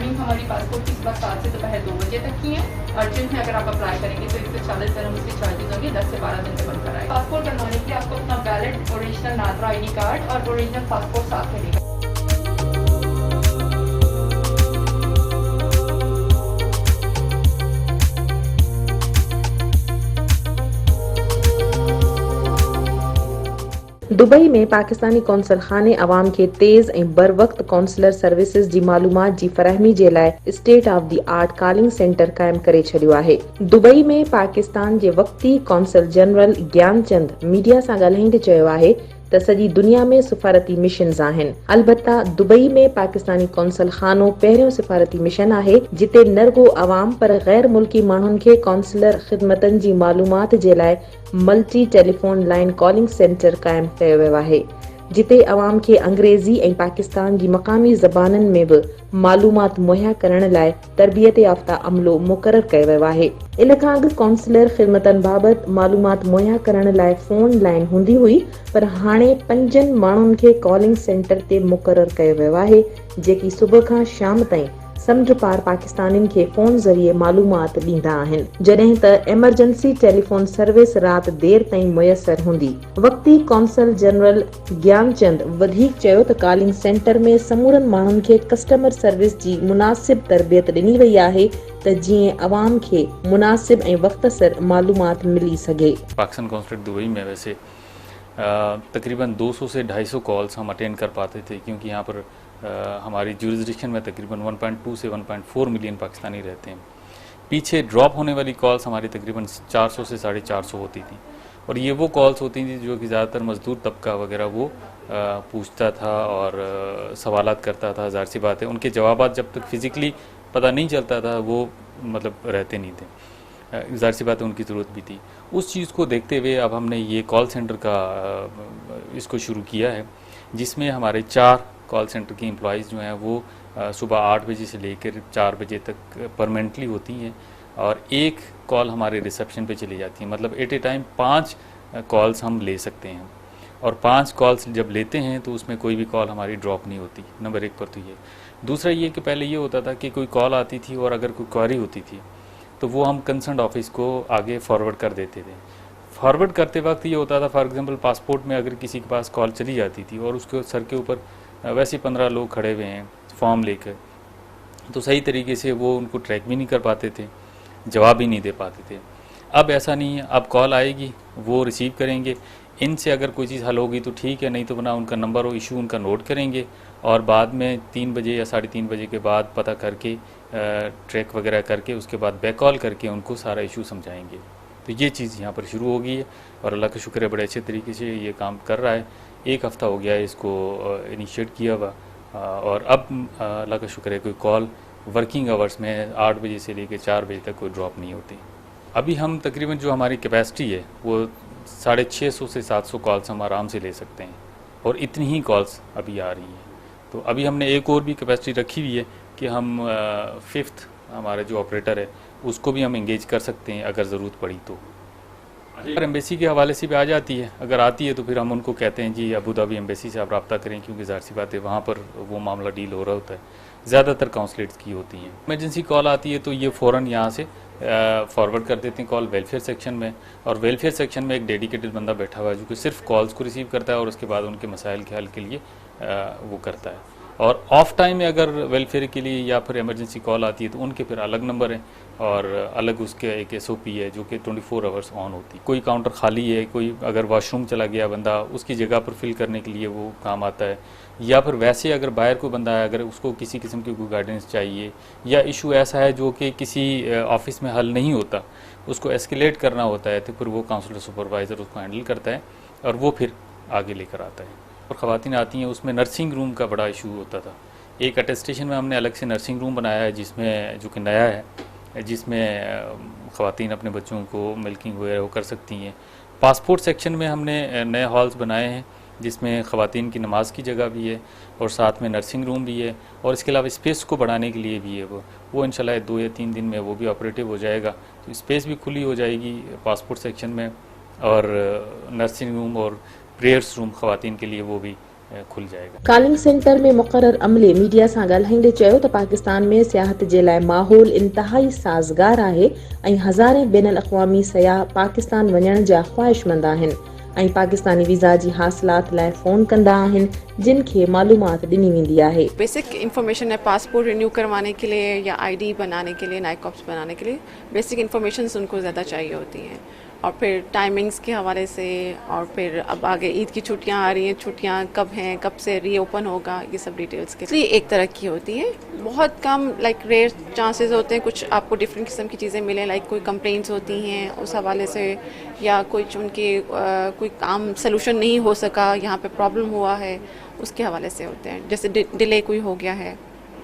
Timing हमारी passport की सुबह 7 से दोपहर 2 बजे तक की है। अर्जेंट में अगर आप अप्लाई करेंगे तो 140 dirham उसके चार्जेस होंगे, 10 से 12 दिन से बनकर आए। पासपोर्ट बनवाने के लिए आपको अपना valid original NADRA ID card और ओरिजिनल पासपोर्ट साथ लगेगा। दुबई में पाकिस्तानी कौंसल खाने अवाम के तेज़ ऐं बर वक्त कौंसलर सर्विसिस जी मालूमात जी फराहमी जे लाइ state of the art calling centre कायम करे छॾियो आहे। दुबई में पाकिस्तान जे वक्ती कौंसल जनरल ज्ञानचंद मीडिया सां ॻाल्हाईंदे चयो आहे त सॼी दुनिया में सिफारती मिशन्स आहिनि। अलबत्ता दुबई में पाकिस्तानी कौंसल खानो पहिरियों सिफारती मिशन आहे जिते न रुगो अवाम पर गैर मुल्की माण्हुनि खे कौंसलर ख़िदमतनि जी मालूमात जे लाइ multi telephone line calling centre कायम कयो वियो आहे, जिते अवाम खे अंग्रेज़ी ऐं पाकिस्तान जी मक़ामी ज़बाननि में बि मालूमात मुहैया करण लाइ तरबियत याफ़्ता अमलो मुक़ररु कयो वियो आहे। इन खां अॻु कौंसलर ख़िदमतनि बाबति मालूमात मुहैया करण लाइ फोन लाइन हूंदी हुई, पर हाणे 5 माण्हुनि खे कॉलिंग सेंटर ते मुक़ररु कयो वियो आहे, जेकी सुबुह खां शाम ताईं समुंड पार पाकिस्तानियुनि खे फोन ज़रिए मालूमात ॾींदा आहिनि, जॾहिं त एमरजेंसी टेलीफोन सर्विस राति देर ताईं मुयसर हूंदी। वक्ती कौंसल जनरल ज्ञानचंद वधीक चयो त कॉलिंग सेंटर में समूरनि माण्हुनि खे कस्टमर सर्विस जी मुनासिब तरबियत ॾिनी वई आहे त जीअं अवाम खे मुनासिब ऐं वक़्तसर मालूमात मिली सघे। पाकिस्तान कॉन्सुलेट दुबई में वैसे तकरीबन 200 से 250 कॉल्स हम अटेंड कर पाते थे, क्योंकि यहाँ पर हमारी जुरिस्डिक्शन में तकरीबन 1.2 से 1.4 मिलियन पाकिस्तानी रहते हैं। पीछे ड्रॉप होने वाली कॉल्स हमारी तकरीबन 400 से 450 होती थी, और ये वो कॉल्स होती थी जो कि ज़्यादातर मजदूर तबका वगैरह वो पूछता था और सवालात करता था। ज़ाहिर सी बात है उनके जवाबात जब तक फिज़िकली पता नहीं चलता था वो मतलब रहते नहीं थे, ज़ाहिर सी बात है उनकी ज़रूरत भी थी। उस चीज़ को देखते हुए अब हमने ये कॉल सेंटर का इसको शुरू किया है, जिसमें हमारे 4 कॉल सेंटर की एम्प्लॉइज़ जो हैं वो सुबह 8 बजे से लेकर 4 बजे तक परमानेंटली होती हैं, और एक कॉल हमारे रिसेप्शन पे चली जाती है। मतलब एट ए टाइम 5 कॉल्स हम ले सकते हैं, और 5 कॉल्स जब लेते हैं तो उसमें कोई भी कॉल हमारी ड्रॉप नहीं होती। नंबर 1 पर तो ये। दूसरा ये कि पहले ये होता था कि कोई कॉल आती थी और अगर कोई क्वेरी होती थी तो वो हम कंसर्न ऑफिस को आगे फॉरवर्ड कर देते थे। फॉरवर्ड करते वक्त ये होता था, फॉर एग्जांपल पासपोर्ट में अगर किसी के पास कॉल चली जाती थी और उसके सर के ऊपर वैसे 15 लोग खड़े हुए हैं फॉर्म लेकर, तो सही तरीके से वो उनको ट्रैक भी नहीं कर पाते थे, जवाब भी नहीं दे पाते थे। अब ऐसा नहीं है, अब कॉल आएगी वो रिसीव करेंगे, इनसे अगर कोई चीज़ हल होगी तो ठीक है, नहीं तो बना उनका नंबर और इशू उनका नोट करेंगे, और बाद में 3 बजे या 3:30 बजे के बाद पता करके ट्रैक वगैरह करके उसके बाद बैक कॉल करके उनको सारा इशू समझाएंगे। तो ये चीज़ यहाँ पर शुरू हो गई है, और अल्लाह का शुक्र है बड़े अच्छे तरीके से ये काम कर रहा है। 1 हफ़्ता हो गया है इसको इनिशिएट किया हुआ, और अब अल्लाह का शुक्र है कोई कॉल वर्किंग आवर्स में 8 बजे से लेकर 4 बजे तक कोई ड्रॉप नहीं होती। अभी हम तकरीबन जो हमारी कैपेसिटी है वो 650 से 700 कॉल्स हम आराम से ले सकते हैं, और इतनी ही कॉल्स अभी आ रही हैं। तो अभी हमने एक और भी कैपेसिटी रखी हुई है कि हम 5th हमारा जो ऑपरेटर है उसको भी हम इंगेज कर सकते हैं अगर ज़रूरत पड़ी तो। अगर एम्बेसी के हवाले से भी आ जाती है, अगर आती है तो फिर हम उनको कहते हैं जी अबू धाबी एम्बेसी से आप रब्ता करें, क्योंकि ज़ाहिर सी बात है वहाँ पर वो मामला डील हो रहा होता है। ज़्यादातर काउंसलेट्स की होती हैं। इमरजेंसी कॉल आती है तो ये फ़ौरन यहाँ से फॉरवर्ड कर देते हैं कॉल वेलफेयर सेक्शन में, और वेलफेयर सेक्शन में एक डेडिकेटेड बंदा बैठा हुआ है जो कि सिर्फ कॉल्स को रिसीव करता है और उसके बाद उनके मसाइल के हल के लिए वो करता है। और ऑफ टाइम में अगर वेलफेयर के लिए या फिर इमरजेंसी कॉल आती है तो उनके फिर अलग नंबर है और अलग उसके एक SOP है जो कि 24 आवर्स ऑन होती है। कोई काउंटर खाली है, कोई अगर वॉशरूम चला गया बंदा, उसकी जगह पर फिल करने के लिए वो काम आता है, या फिर वैसे अगर बाहर कोई बंदा है अगर उसको किसी किस्म की कोई गाइडेंस चाहिए, या इशू ऐसा है जो कि किसी ऑफिस में हल नहीं होता, उसको एस्केलेट करना होता है, तो फिर वो काउंसलर सुपरवाइज़र उसको हैंडल करता है और वो फिर आगे लेकर आता है। और ख़वातीन आती हैं उसमें नर्सिंग रूम का बड़ा इशू होता था। एक अटेस्टेशन में हमने अलग से नर्सिंग रूम बनाया है जिसमें जो कि नया है, जिसमें ख़वातीन अपने बच्चों को मिल्किंग वगैरह वो कर सकती हैं। पासपोर्ट सेक्शन में हमने नए हॉल्स बनाए हैं जिसमें ख़वातीन की नमाज की जगह भी है और साथ में नर्सिंग रूम भी है, और इसके अलावा स्पेस को बढ़ाने के लिए भी है वो इंशाल्लाह 2 या 3 दिन में वो भी ऑपरेटिव हो जाएगा। तो स्पेस भी खुली हो जाएगी पासपोर्ट सेक्शन में, और नर्सिंग रूम और प्रेयर्स रूम ख़वातीन के लिए वो भी खुल जाएगा। कॉलिंग सेंटर में मुक़र्रर अमले मीडिया सां ॻाल्हाईंदे चयो त पाकिस्तान में सियाहत जे लाइ माहौल इंतहाई साज़गार आहे ऐं हज़ारे बैनुल अक़वामी सयाह पाकिस्तान वञण जा ख़्वाहिशमंद आहिनि ऐं पाकिस्तानी वीज़ा जी हासिलात लाइ फ़ोन कंदा आहिनि जिन खे मालूमात ॾिनी वेंदी आहे। बेसिक इन्फॉर्मेशन है, पासपोर्ट रिन्यू करवाने के लिए या आईडी बनाने के लिए, नाइकॉप्स बनाने के लिए बेसिक इन्फॉर्मेशन उनको ज़्यादा चाहिए होती हैं। और फिर टाइमिंग्स के हवाले से, और फिर अब आगे ईद की छुट्टियां आ रही हैं, छुट्टियां कब हैं, कब से रीओपन होगा, ये सब डिटेल्स के लिए एक तरह की होती है। बहुत कम लाइक रेयर चांसेस होते हैं कुछ आपको डिफरेंट किस्म की चीज़ें मिलें, लाइक कोई कंप्लेंट्स होती हैं उस हवाले से, या कुछ उनके कोई काम सलूशन नहीं हो सका, यहाँ पे प्रॉब्लम हुआ है, उसके हवाले से होते हैं, जैसे डिले कोई हो गया है।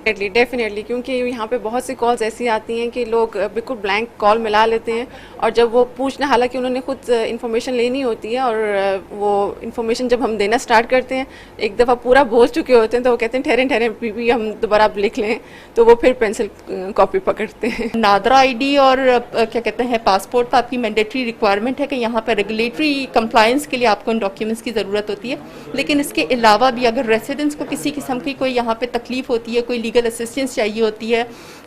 डेफिनेटली क्योंकि यहाँ पे बहुत सी कॉल्स ऐसी आती हैं कि लोग बिल्कुल ब्लैंक कॉल मिला लेते हैं, और जब वो पूछना, हालांकि उन्होंने खुद इन्फॉर्मेशन लेनी होती है, और वो इन्फॉर्मेशन जब हम देना स्टार्ट करते हैं, एक दफ़ा पूरा बोल चुके होते हैं, तो वो कहते हैं ठहरें ठहरें भी हम दोबारा आप लिख लें, तो वो फिर पेंसिल कॉपी पकड़ते हैं। नादरा आईडी और क्या कहते हैं पासपोर्ट का आपकी मैंडेटरी रिक्वायरमेंट है कि यहाँ पर रेगुलेटरी कंप्लायंस के लिए आपको इन डॉक्यूमेंट्स की ज़रूरत होती है, लेकिन इसके अलावा भी अगर रेसिडेंट्स को किसी किस्म की कोई यहाँ पे तकलीफ होती है, कोई लीगल असिस्टेंस चाहिए होती है,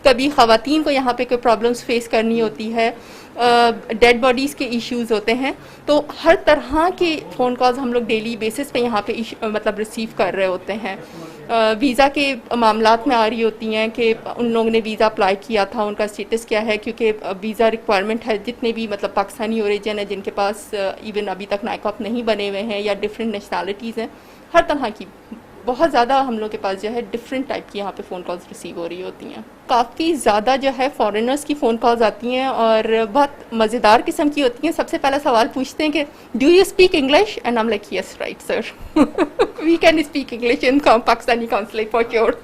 कभी ख़वातीन को यहाँ पे कोई प्रॉब्लम्स फेस करनी होती है, डेड बॉडीज़ के इश्यूज़ होते हैं, तो हर तरह के फ़ोन कॉल्स हम लोग डेली बेसिस पे यहाँ पे मतलब रिसीव कर रहे होते हैं। वीज़ा के मामलात में आ रही होती हैं कि उन लोगों ने वीज़ा अप्लाई किया था, उनका स्टेटस क्या है, क्योंकि वीज़ा रिक्वायरमेंट है जितने भी मतलब पाकिस्तानी ओरिजिन है जिनके पास इवन अभी तक नाइकॉप नहीं बने हुए हैं या डिफरेंट नेशनलिटीज़ हैं, हर तरह की बहुत ज़्यादा हम लोग के पास जो है डिफरेंट टाइप की यहाँ पे फ़ोन कॉल्स रिसीव हो रही होती हैं। काफ़ी ज़्यादा जो है फॉरेनर्स की फ़ोन कॉल्स आती हैं और बहुत मज़ेदार किस्म की होती हैं। सबसे पहला सवाल पूछते हैं कि do you speak English, and I am like yes right sir we can speak English in Pakistani consulate for sure.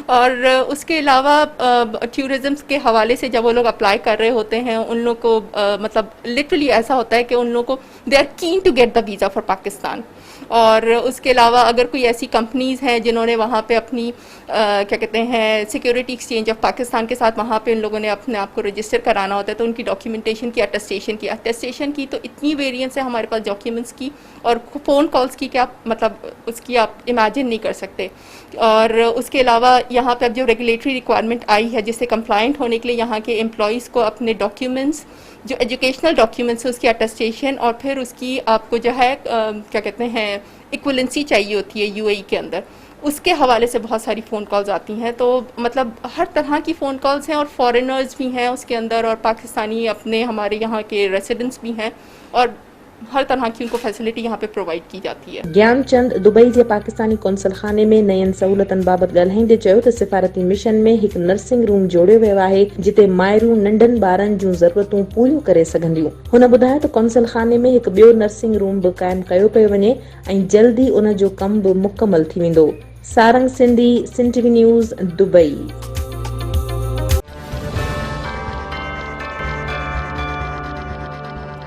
और उसके अलावा टूरिज़्म के हवाले से जब वो लोग अप्लाई कर रहे होते हैं, उन लोग को मतलब लिटरली ऐसा होता है कि उन लोग को they are keen to get the visa for Pakistan. और उसके अलावा अगर कोई ऐसी कंपनीज़ हैं जिन्होंने वहाँ पे अपनी क्या कहते हैं सिक्योरिटी एक्सचेंज ऑफ पाकिस्तान के साथ वहाँ पे उन लोगों ने अपने आप को रजिस्टर कराना होता है, तो उनकी डॉक्यूमेंटेशन की, अटेस्टेशन की तो इतनी वेरिएंस है हमारे पास डॉक्यूमेंट्स की और फ़ोन कॉल्स की कि आप मतलब उसकी आप इमेजिन नहीं कर सकते। और उसके अलावा यहाँ पे अब जो रेगुलेटरी रिक्वायरमेंट आई है जिससे कंप्लाइंट होने के लिए यहाँ के एम्प्लॉयज़ को अपने डॉक्यूमेंट्स, जो एजुकेशनल डॉक्यूमेंट्स है उसकी अटेस्टेशन और फिर उसकी आपको जो है क्या कहते हैं इक्वलेंसी चाहिए होती है यूएई के अंदर, उसके हवाले से बहुत सारी फ़ोन कॉल्स आती हैं। तो मतलब हर तरह की फ़ोन कॉल्स हैं और फॉरेनर्स भी हैं उसके अंदर और पाकिस्तानी अपने हमारे यहाँ के रेसिडेंट्स भी हैं और हर तरह की उनको फैसिलिटी यहाँ पे प्रोवाइड की जाती है। ज्ञानचंद दुबई जे पाकिस्तानी कौंसल खाने में नयन सहूलतन बाबत ॻाल्हाईंदे चयो त सिफारती मिशन में एक नर्सिंग रूम जोड़ियो वियो आहे जिते मायरूं नंढनि ॿारनि जूं ज़रूरतूं पूरियूं करे सघंदियूं। हुन ॿुधायो त कौंसल खाने में हिकु ॿियो नर्सिंग रूम बि क़ाइमु कयो पियो वञे ऐं जल्दी उन जो कमु बि मुकमल थी वेंदो। Sarang Sindhi, Singh TV news, Dubai.